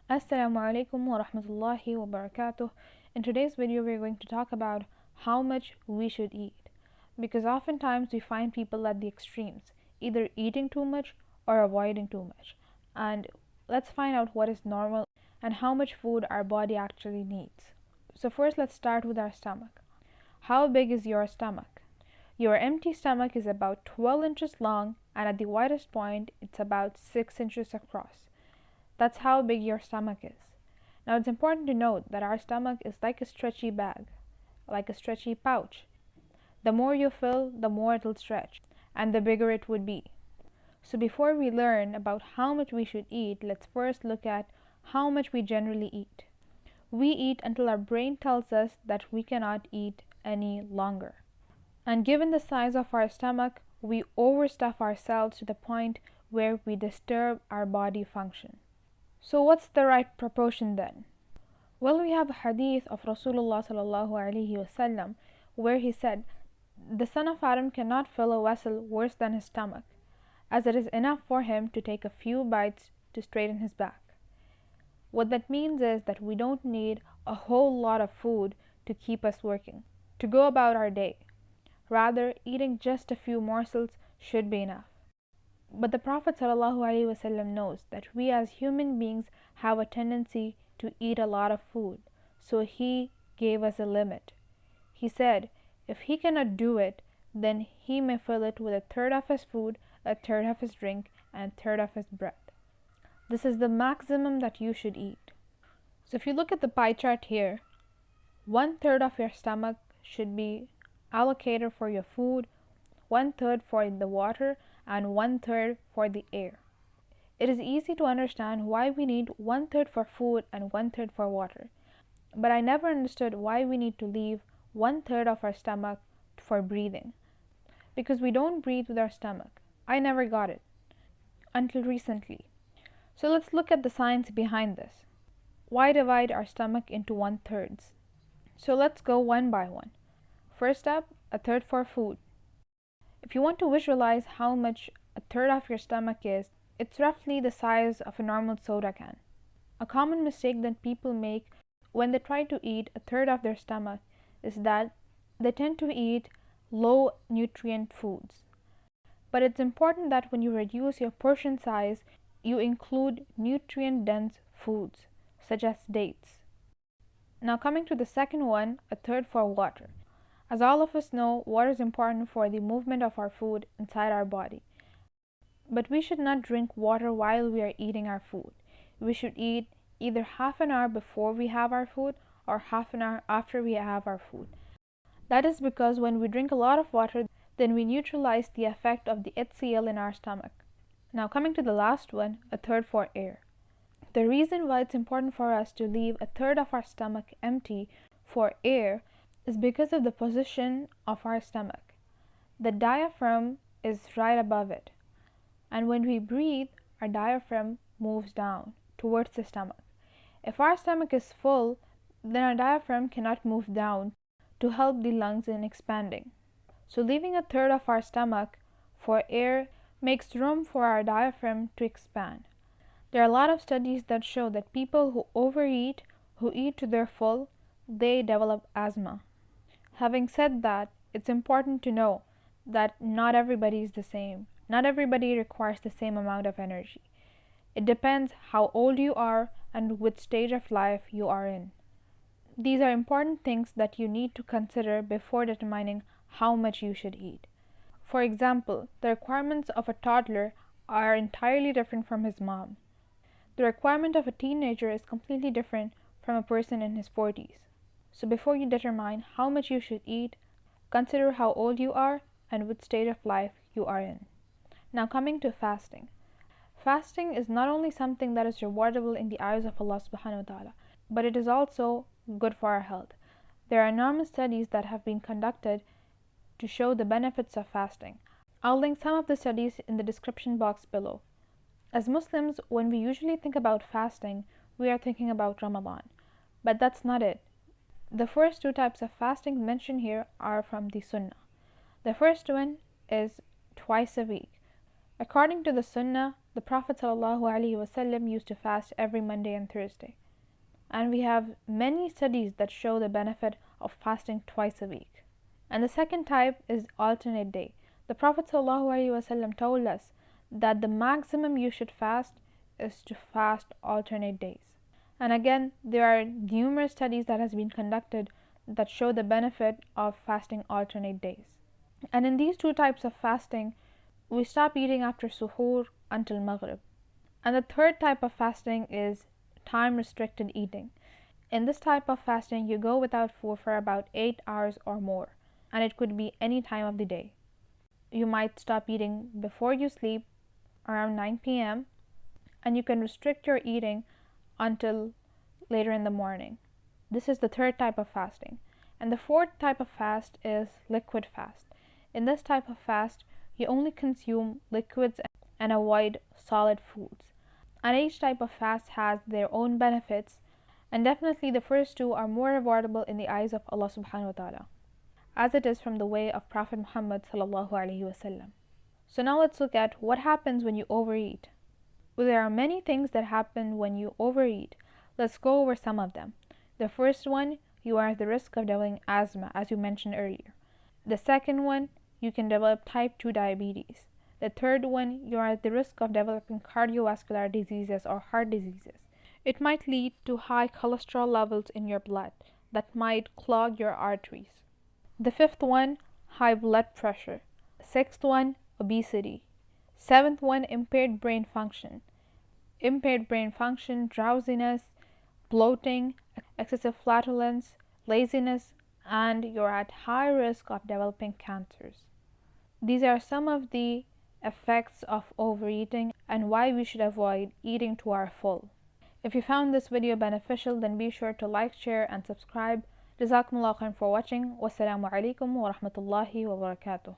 Alaikum wa Rahmatullahi wa Barakatuhu. In today's video, we are going to talk about how much we should eat. Because oftentimes we find people at the extremes, either eating too much or avoiding too much. And let's find out what is normal and how much food our body actually needs. So first, let's start with our stomach. How big is your stomach? Your empty stomach is about 12 inches long, and at the widest point, it's about 6 inches across. That's how big your stomach is. Now it's important to note that our stomach is like a stretchy bag, like a stretchy pouch. The more you fill, the more it'll stretch, and the bigger it would be. So before we learn about how much we should eat, let's first look at how much we generally eat. We eat until our brain tells us that we cannot eat any longer. And given the size of our stomach, we overstuff ourselves to the point where we disturb our body function. So what's the right proportion then? Well, we have a hadith of Rasulullah sallallahu alaihi wasallam where he said, "The son of Adam cannot fill a vessel worse than his stomach, as it is enough for him to take a few bites to straighten his back." What that means is that we don't need a whole lot of food to keep us working, to go about our day. Rather, eating just a few morsels should be enough. But the Prophet ﷺ knows that we as human beings have a tendency to eat a lot of food, so he gave us a limit. He said, if he cannot do it, then he may fill it with a third of his food, a third of his drink, and a third of his breath. This is the maximum that you should eat. So if you look at the pie chart here, 1/3 of your stomach should be allocated for your food, 1/3 for the water, and 1/3 for the air. It is easy to understand why we need 1/3 for food and 1/3 for water. But I never understood why we need to leave 1/3 of our stomach for breathing. Because we don't breathe with our stomach. I never got it. Until recently. So let's look at the science behind this. Why divide our stomach into 1/3s? So let's go one by one. First up, 1/3 for food. If you want to visualize how much 1/3 of your stomach is, it's roughly the size of a normal soda can. A common mistake that people make when they try to eat 1/3 of their stomach is that they tend to eat low nutrient foods. But it's important that when you reduce your portion size, you include nutrient dense foods, such as dates. Now coming to the second one, 1/3 for water. As all of us know, water is important for the movement of our food inside our body. But we should not drink water while we are eating our food. We should eat either half an hour before we have our food or half an hour after we have our food. That is because when we drink a lot of water, then we neutralize the effect of the HCl in our stomach. Now coming to the last one, 1/3 for air. The reason why it's important for us to leave 1/3 of our stomach empty for air is because of the position of our stomach. The diaphragm is right above it, and when we breathe, our diaphragm moves down towards the stomach. If our stomach is full, then our diaphragm cannot move down to help the lungs in expanding. So leaving 1/3 of our stomach for air makes room for our diaphragm to expand. There are a lot of studies that show that people who overeat, who eat to their full, they develop asthma. Having said that, it's important to know that not everybody is the same. Not everybody requires the same amount of energy. It depends how old you are and which stage of life you are in. These are important things that you need to consider before determining how much you should eat. For example, the requirements of a toddler are entirely different from his mom. The requirement of a teenager is completely different from a person in his 40s. So before you determine how much you should eat, consider how old you are and which stage of life you are in. Now coming to fasting. Fasting is not only something that is rewardable in the eyes of Allah subhanahu wa ta'ala, but it is also good for our health. There are enormous studies that have been conducted to show the benefits of fasting. I'll link some of the studies in the description box below. As Muslims, when we usually think about fasting, we are thinking about Ramadan. But that's not it. The first two types of fasting mentioned here are from the Sunnah. The first one is twice a week. According to the Sunnah, The Prophet ﷺ used to fast every Monday and Thursday. And we have many studies that show the benefit of fasting twice a week. And the second type is alternate day. The Prophet ﷺ told us that the maximum you should fast is to fast alternate days. And again, there are numerous studies that has been conducted that show the benefit of fasting alternate days. And in these two types of fasting, we stop eating after suhoor until maghrib. And the third type of fasting is time restricted eating. In this type of fasting, you go without food for about 8 hours or more, and it could be any time of the day. You might stop eating before you sleep around 9 p.m. and you can restrict your eating until later in the morning. This is the third type of fasting. And the fourth type of fast is liquid fast. In this type of fast, you only consume liquids and avoid solid foods. And each type of fast has their own benefits, and definitely the first two are more rewardable in the eyes of Allah subhanahu wa ta'ala, as it is from the way of Prophet Muhammad sallallahu alaihi wasallam. So now let's look at what happens when you overeat. Well, there are many things that happen when you overeat. Let's go over some of them. The first one, you are at the risk of developing asthma, as you mentioned earlier. The second one, you can develop type 2 diabetes. The third one, you are at the risk of developing cardiovascular diseases or heart diseases. It might lead to high cholesterol levels in your blood that might clog your arteries. The fifth one, high blood pressure. Sixth one, obesity. Seventh one, impaired brain function. Impaired brain function, drowsiness, bloating, excessive flatulence, laziness, and you're at high risk of developing cancers. These are some of the effects of overeating and why we should avoid eating to our full. If you found this video beneficial, then be sure to like, share, and subscribe. Jazakumullah khair for watching. Wassalamualaikum wa rahmatullahi wa barakatuh.